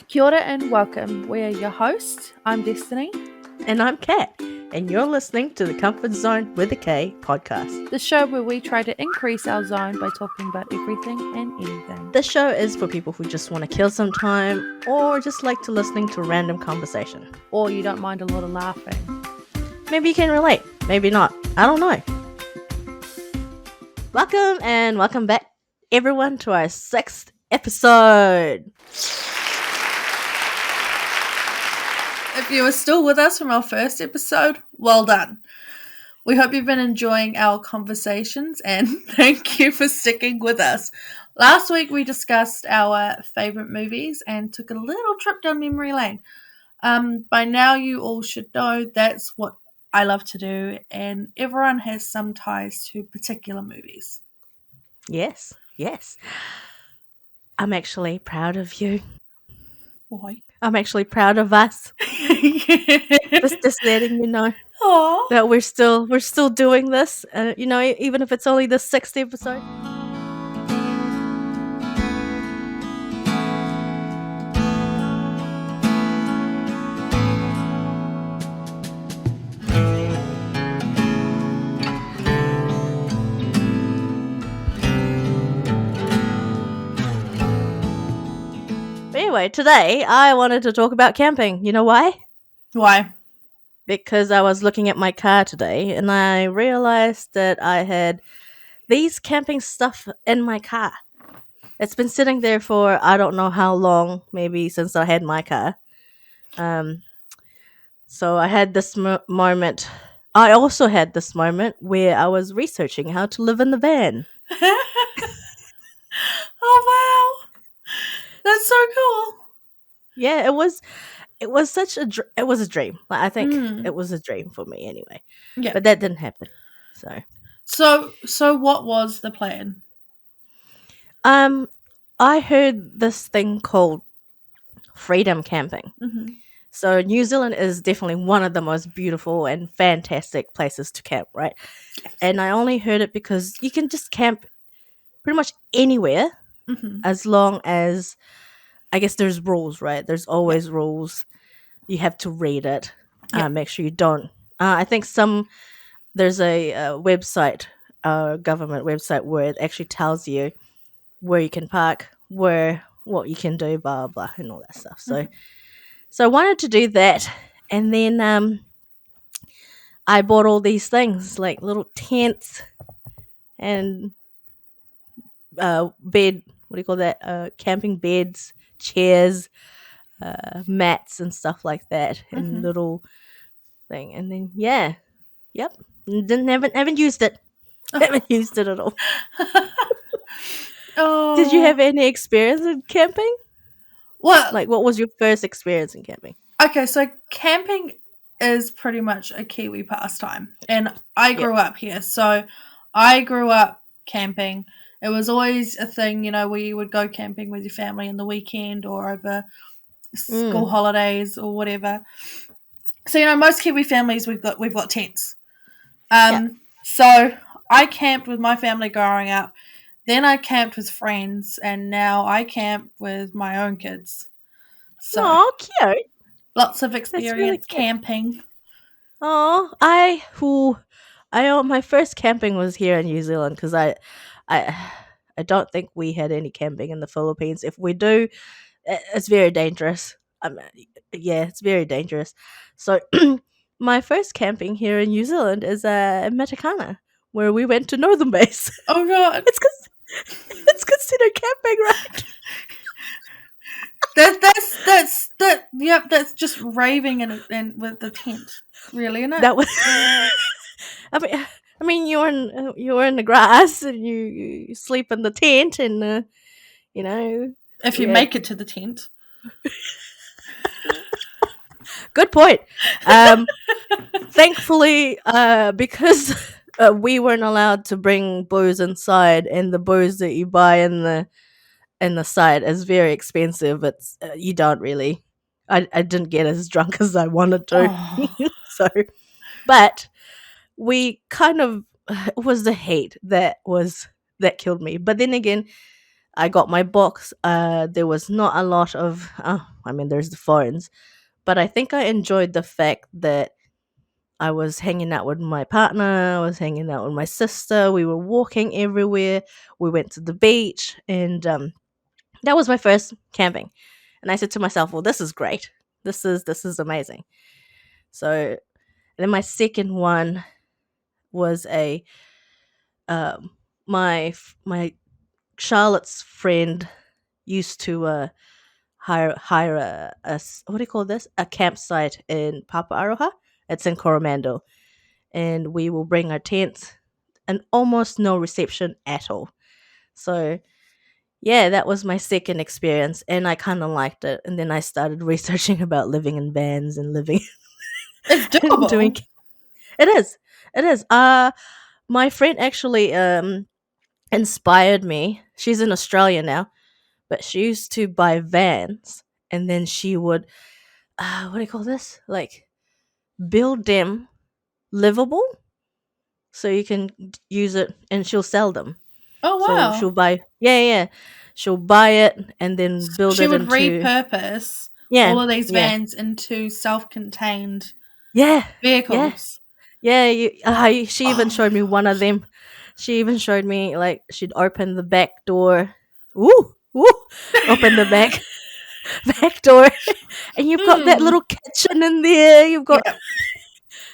Kia ora and welcome. We're your hosts. I'm Destiny, And I'm Kat, and you're listening to the Comfort Zone with a K podcast. the show where we try to increase our zone by talking about everything and anything. This show is for people who just want to kill some time or just like to listening to random conversation. Or you don't mind a lot of laughing. Maybe you can relate, maybe not. I don't know. Welcome back, everyone, to our 6th episode. If you are still with us from our first episode, well done. We hope you've been enjoying our conversations and thank you for sticking with us. Last week we discussed our favourite movies and took a little trip down memory lane. By now you all should know that's what I love to do, and everyone has some ties to particular movies. Yes. I'm actually proud of you. Why? I'm actually proud of us. Just letting you know Aww. that we're still doing this. Even if it's only the 6th episode. Anyway, today I wanted to talk about camping. You know why? Why? Because I was looking at my car today and I realized that I had these camping stuff in my car. It's been sitting there for I don't know how long, maybe since I had my car. So I had this moment. I also had this moment where I was researching how to live in the van. Oh wow, that's so cool. Yeah, it was such a it was a dream. Like, I think it was a dream for me anyway. Yeah. But that didn't happen. So what was the plan? I heard this thing called freedom camping. Mm-hmm. So New Zealand is definitely one of the most beautiful and fantastic places to camp, right? Yes. And I only heard it because you can just camp pretty much anywhere as long as, I guess there's rules, right? There's always rules. You have to read it. Make sure you don't. I think there's a website, government website, where it actually tells you where you can park, what you can do, blah, blah, and all that stuff. So I wanted to do that. And then I bought all these things, like little tents and bed, what do you call that? Camping beds, chairs, mats and stuff like that, and little thing. And then haven't used it. Haven't used it at all. Oh. Did you have any experience in camping? What? Like, what was your first experience in camping? Okay, so camping is pretty much a Kiwi pastime, and I grew up here, so I grew up camping. It was always a thing, where you would go camping with your family in the weekend or over school holidays or whatever. So most Kiwi families we've got tents. So I camped with my family growing up. Then I camped with friends, and now I camp with my own kids. So cute! Lots of experience camping. Oh, my first camping was here in New Zealand because I don't think we had any camping in the Philippines. If we do, it's very dangerous. It's very dangerous. So my first camping here in New Zealand is in Matakana, where we went to Northern Base. Oh god, it's considered camping, right? That's just raving and with the tent, really, isn't it? That was. I mean, you're in the grass and you sleep in the tent, and if you make it to the tent. Good point. Thankfully, because we weren't allowed to bring booze inside, and the booze that you buy in the site is very expensive. It's you don't really. I didn't get as drunk as I wanted to. Oh. But we kind of, it was the hate that killed me. But then again, I got my box. There was not a lot of, I mean, there's the phones, but I think I enjoyed the fact that I was hanging out with my partner, I was hanging out with my sister, we were walking everywhere, we went to the beach, and that was my first camping. And I said to myself, well, this is great. This is amazing. So then my second one was a my Charlotte's friend used to hire what do you call this, a campsite in Paparoha. It's in Coromandel, and we will bring our tents and almost no reception at all. So yeah, that was my second experience, and I kind of liked it. And then I started researching about living in vans and living It's and doing. doable. It is, it is. My friend actually inspired me. She's in Australia now, but she used to buy vans, and then she would what do you call this? Like build them livable, so you can use it, and she'll sell them. Oh So wow. she'll buy, yeah, yeah, she'll buy it and then build She it would into, repurpose yeah, all of these yeah, vans into self-contained yeah, yeah, vehicles. yeah. She even Oh my showed me one of gosh. them. She even showed me, like, she'd open the back door. Ooh, ooh, open the back door, and you've got that Hmm. little kitchen in there. Yeah.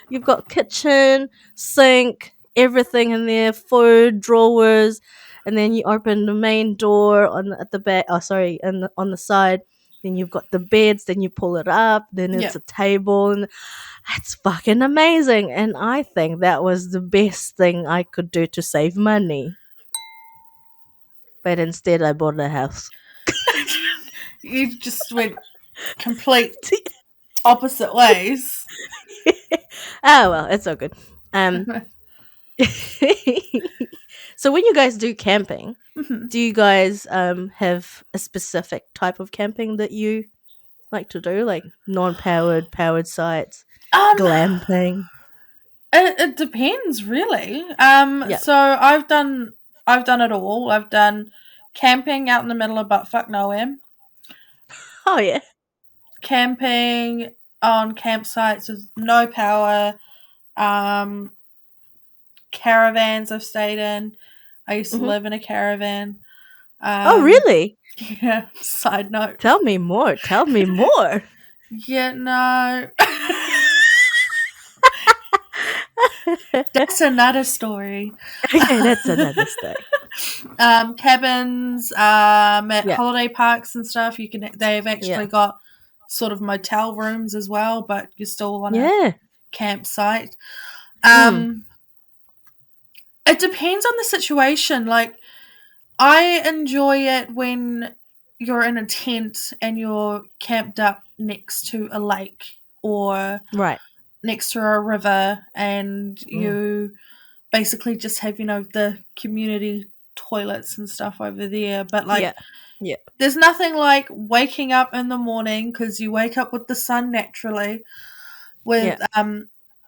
You've got kitchen, sink, everything in there, food, drawers, and then you open the main door at the back. Oh, sorry, and on the side. Then you've got the beds. Then you pull it up. Then Yeah. it's a table, and it's fucking amazing. And I think that was the best thing I could do to save money. But instead, I bought a house. You just went complete opposite ways. Oh well, it's all good. Um, so when you guys do camping, Mhm. do you guys have a specific type of camping that you like to do, like non-powered, powered sites, Um, glamping? it depends really. Yeah. So I've done it all. I've done camping out in the middle of buttfuck nowhere, Oh yeah. camping on campsites with no power, um, caravans I've stayed in. I used to Hmm. live in a caravan. Oh Um, really? yeah. Side note. Tell me more. Tell me more. Yeah, no. Okay, That's another story. that's another story. Cabins, at Yeah. holiday parks and stuff. You can. They've Yeah. actually got sort of motel rooms as well, but you're still on a Yeah. campsite. Mm. Um, it depends on the situation. Like I enjoy it when you're in a tent and you're camped up next to a lake or Right. next to a river and Mm. you basically just have, the community toilets and stuff over there. But Yeah. like, Yeah. there's nothing like waking up in the morning because you wake up with the sun naturally, with Yeah.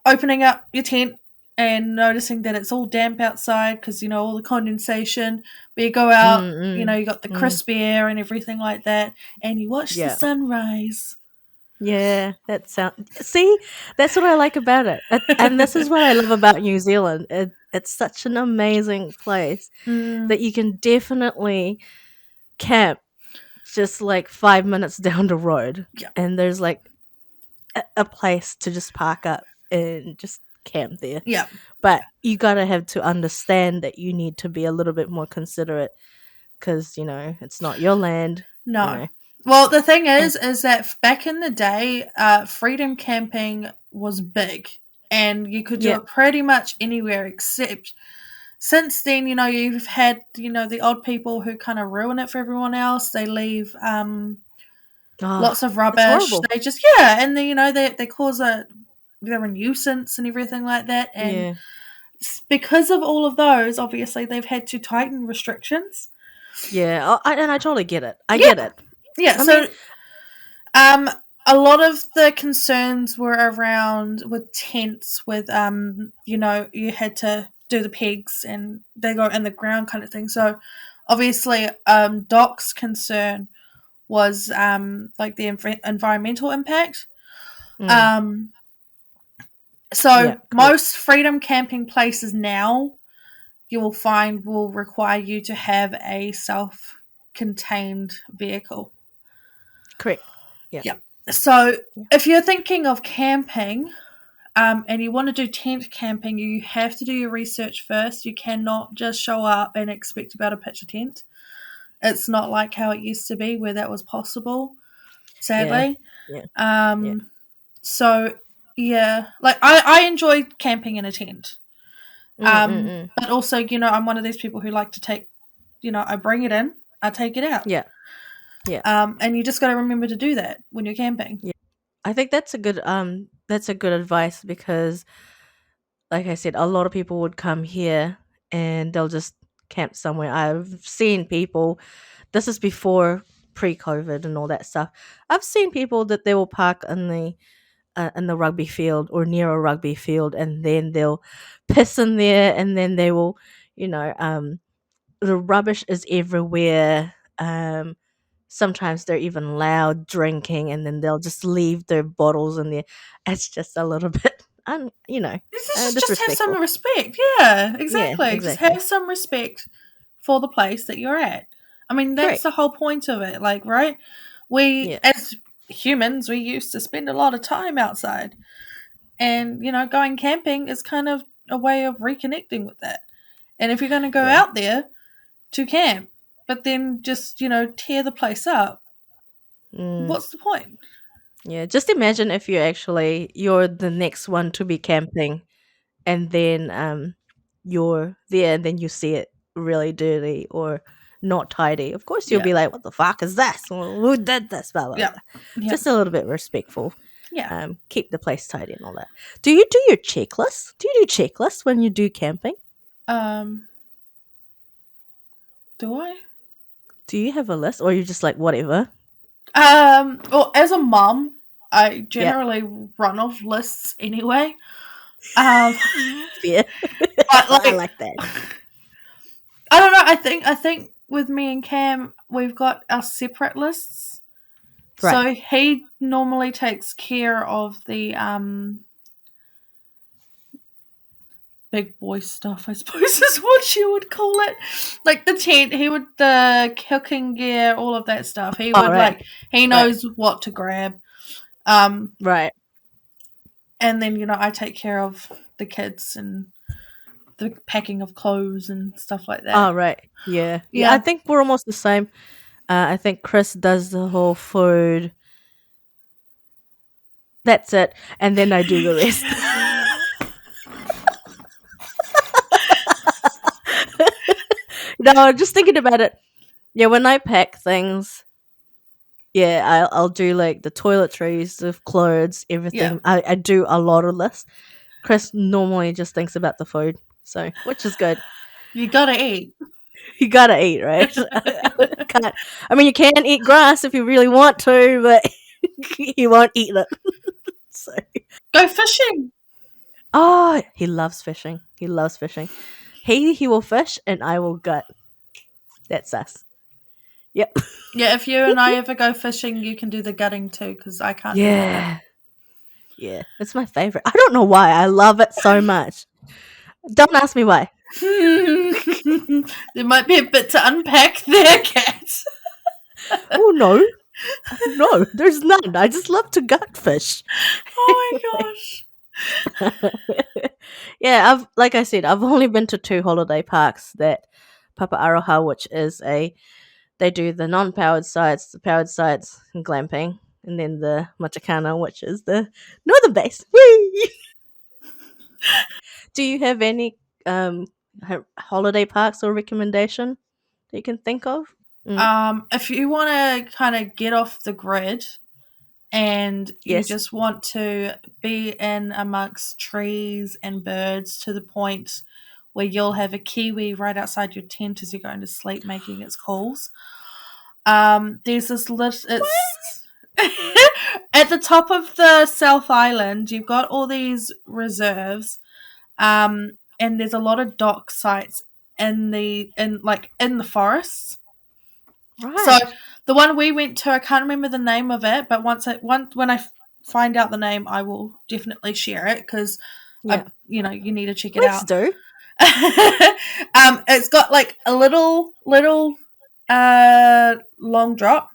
opening up your tent and noticing that it's all damp outside because all the condensation. But you go out, Mm. Mm. you got the Mm. crisp air and everything like that, and you watch the Yeah. sunrise. Yeah, that sound. See, that's what I like about it, and this is what I love about New Zealand. It's such an amazing place Mm, that you can definitely camp just like 5 minutes down the road, yeah, and there's like a place to just park up and just camp there. yeah, But you gotta have to understand that you need to be a little bit more considerate because it's not your land, you no. know. Well, the thing And is that back in the day, freedom camping was big, and you could do yeah, it pretty much anywhere except since then, you've had, the odd people who kind of ruin it for everyone else. They leave oh, lots of it's rubbish. horrible. They just, yeah, and then, they cause they're a nuisance and everything like that. And Yeah. because of all of those, obviously, they've had to tighten restrictions. Yeah, and I totally get it. I Yeah, get it. yeah. I mean, So, um, a lot of the concerns were around with tents, with you had to do the pegs and they go in the ground kind of thing. So Obviously, Doc's concern was like the environmental impact. Mm. Um, Yeah, so correct. most freedom camping places now you will find will require you to have a self-contained vehicle. Correct. Yeah. Yeah. So Yeah. if you're thinking of camping, and you want to do tent camping, you have to do your research first. You cannot just show up and expect to be able to pitch a tent. It's not like how it used to be where that was possible, Yeah. sadly. Yeah. Yeah. Um, so yeah, like I enjoy camping in a tent. Mm, mm, mm. But also, I'm one of these people who like to take, I bring it in, I take it out. Yeah. Yeah. And you just got to remember to do that when you're camping. Yeah. I think that's a good advice because like I said, a lot of people would come here and they'll just camp somewhere. I've seen people, this is before pre-COVID and all that stuff. I've seen people that they will park in the rugby field or near a rugby field, and then they'll piss in there, and then they will, you know, the rubbish is everywhere. Sometimes they're even loud drinking, and then they'll just leave their bottles in there. It's just a little bit, Just have some disrespectful. respect. Yeah, Yeah, exactly. Just exactly. have some respect for the place that you're at. I mean, that's Correct. the whole point of it. Like, right? We, Yeah, as humans, we used to spend a lot of time outside. And, going camping is kind of a way of reconnecting with that. And if you're going to go yeah. out there to camp, but then just, tear the place up, Mm, what's the point? yeah. Just imagine if you're the next one to be camping, and then you're there and then you see it really dirty or not tidy. Of course you'll Yeah. be like, what the fuck is this? Well, who did this? Blah blah Yeah. blah. Yeah. Just a little bit respectful. Yeah. Keep the place tidy and all that. Do you do your checklist? Do you do checklists when you do camping? Um, do I? Do you have a list, or you just like whatever? Well, as a mum, I Yeah. generally run off lists anyway. Um, Yeah. but I like, like that. I don't know. I think with me and Cam, we've got our separate lists. Right. So he normally takes care of the big boy stuff, I suppose is what you would call it. Like the tent, the cooking gear, all of that stuff. He All would right. he Right. knows what to grab. Um, Right. and then I take care of the kids and the packing of clothes and stuff like that. All right. Yeah. Yeah. I Yeah. think we're almost the same. I think Chris does the whole food. That's it. And then I do the rest. No, just thinking about it. Yeah, when I pack things, yeah, I'll do like the toiletries, the clothes, Yeah. everything. I do a lot of this. Chris normally just thinks about the food, so which is good. You gotta eat. You gotta eat, right? Can't, I mean, you can eat grass if you really want to, but he won't eat it. So. Go fishing. Oh, he loves fishing. He loves fishing. He will fish, and I will gut. That's us. Yep. Yeah, if you and I ever go fishing, you can do the gutting too, because I can't do that. Yeah. Yeah. It's my favorite. I don't know why. I love it so much. Don't ask me why. There might be a bit to unpack there, Kat. Oh, no. No, there's none. I just love to gut fish. Oh my gosh. Yeah, like I said, I've only been to 2 holiday parks, that Papa Aroha, which is they do the non-powered sites, the powered sites, and glamping, and then the Matakana, which is the northern base. Whee! Do you have any holiday parks or recommendation that you can think of? If you want to kind of get off the grid and you Yes. just want to be in amongst trees and birds to the point where you'll have a kiwi right outside your tent as you're going to sleep making its calls. There's this it's at the top of the South Island. You've got all these reserves, and there's a lot of dock sites in the forests. Right. So the one we went to, I can't remember the name of it, but when I find out the name, I will definitely share it because you need to check it Please out. do. It's got like a little long drop.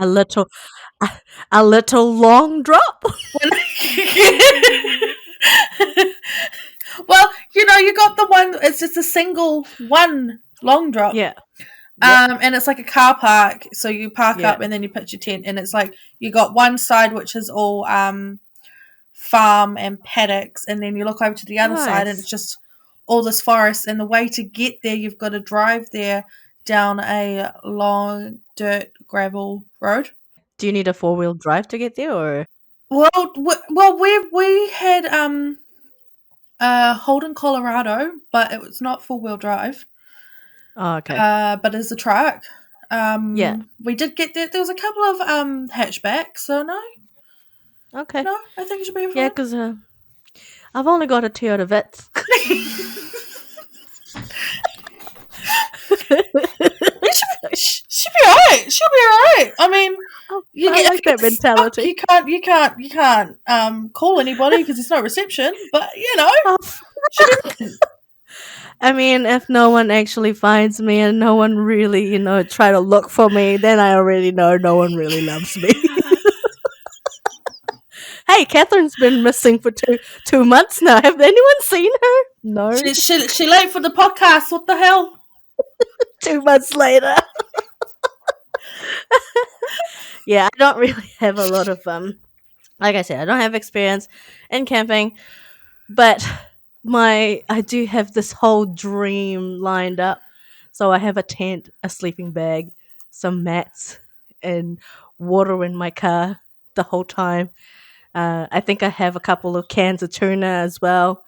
A little long drop. Well, you got the one. It's just a single one long drop. Yeah. And it's like a car park, so you park up and then you pitch your tent, and it's like you got one side which is all farm and paddocks, and then you look over to the other side and it's just all this forest. And the way to get there, you've got to drive there down a long dirt gravel road. Do you need a 4-wheel drive to get there, or? Well, we had Holden Colorado, but it was not 4-wheel drive. Oh, okay. But it's a truck. Yeah. We did get there. There was a couple of hatchbacks, so no. Okay. No, I think it should be fine. Yeah, because I've only got a Toyota Vitz. She'll be alright. She'll be alright. I mean, I like that mentality. You can't call anybody because there's no reception. But I mean, if no one actually finds me and no one really, try to look for me, then I already know no one really loves me. Hey, Catherine's been missing for two months now. Have anyone seen her? No. She late for the podcast. What the hell? 2 months later. Yeah, I don't really have a lot of like I said, I don't have experience in camping, but I do have this whole dream lined up. So I have a tent, a sleeping bag, some mats, and water in my car the whole time. I think I have a couple of cans of tuna as well.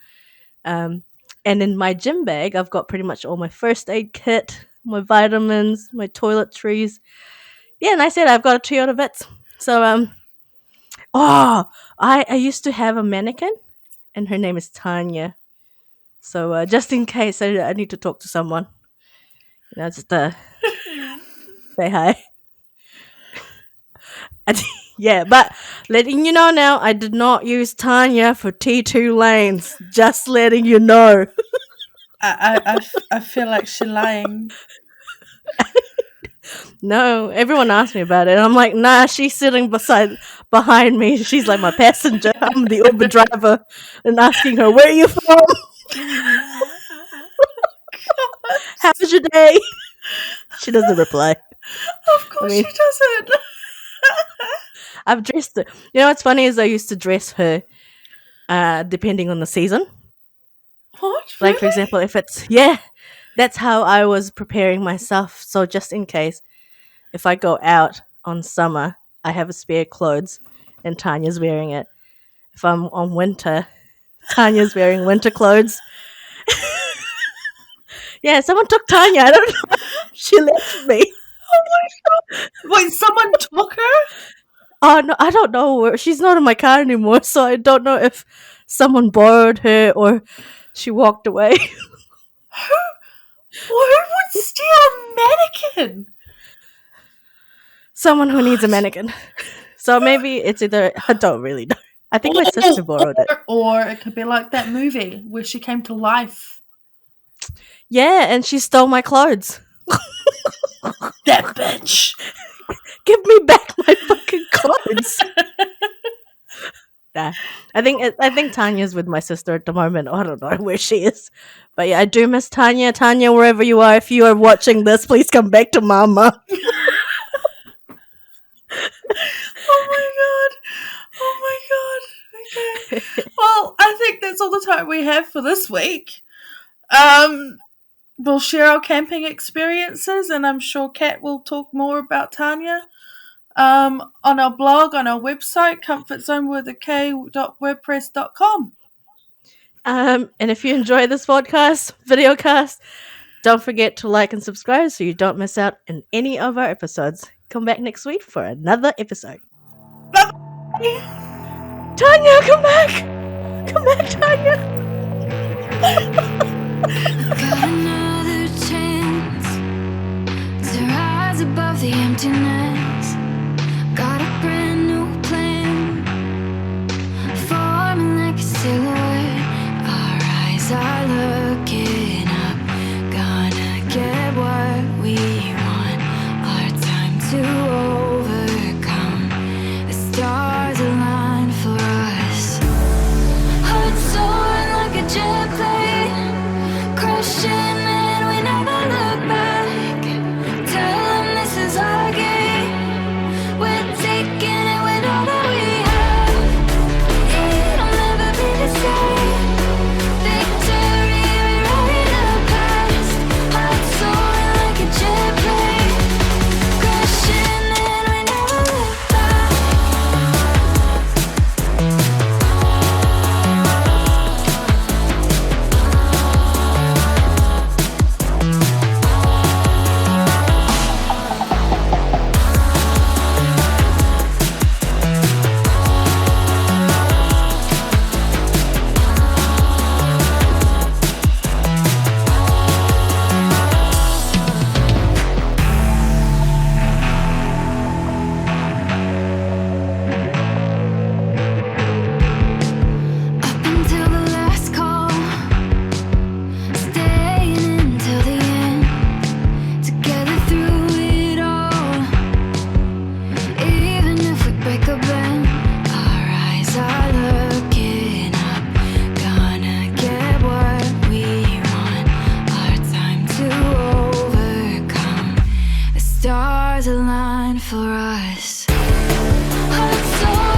And in my gym bag, I've got pretty much all my first aid kit, my vitamins, my toiletries. Yeah, and I said I've got a Toyota Vitz. So, I used to have a mannequin, and her name is Tanya. So, just in case I need to talk to someone, just say hi. Yeah, but letting you know now, I did not use Tanya for T2 lanes. Just letting you know. I feel like she's lying. No, everyone asked me about it. And I'm like, nah, she's sitting behind me. She's like my passenger. I'm the Uber driver, and asking her, where are you from? How was your day? She doesn't reply. Of course she doesn't. I've dressed her. What's funny is I used to dress her depending on the season. What? Like, for example, if it's... that's how I was preparing myself. So just in case, if I go out on summer, I have a spare clothes and Tanya's wearing it. If I'm on winter, Tanya's wearing winter clothes. Yeah, someone took Tanya. I don't know. She left me. Oh my god. Wait, someone took her? Oh, no, I don't know. She's not in my car anymore, so I don't know if someone borrowed her or she walked away. Who would steal a mannequin? Someone who needs a mannequin. So maybe it's either... I don't really know. I think my sister borrowed it. Or it could be like that movie where she came to life. Yeah, and she stole my clothes. That bitch. Give me back my fucking clothes. Nah. I think Tanya's with my sister at the moment. I don't know where she is. But yeah, I do miss Tanya. Tanya, wherever you are, if you are watching this, please come back to Mama. Oh my god. Okay. Well, I think that's all the time we have for this week. We'll share our camping experiences, and I'm sure Kat will talk more about Tanya on our blog, on our website, comfortzonewithak.wordpress.com. And if you enjoy this videocast, don't forget to like and subscribe so you don't miss out on any of our episodes. Come back next week for another episode. Bye. Tanya, come back! Come back, Tanya! emptiness. Got a brand new plan, forming like a silhouette. Our eyes are looking up, gonna get what we want. Our time to overcome. The stars align for us. Hearts soaring like a jet plane, crushing and we never look back. Tell them this is our game. We're taking it with all that we have. It'll never be the same. Victory, rewriting the past. Hearts soaring like a jet plane, crushing and we never look back. Up until the last call, staying until the end, together through it all. Even if we break a bend, our eyes are looking up, gonna get what we want. Our time to overcome. The stars align for us. Hearts soaring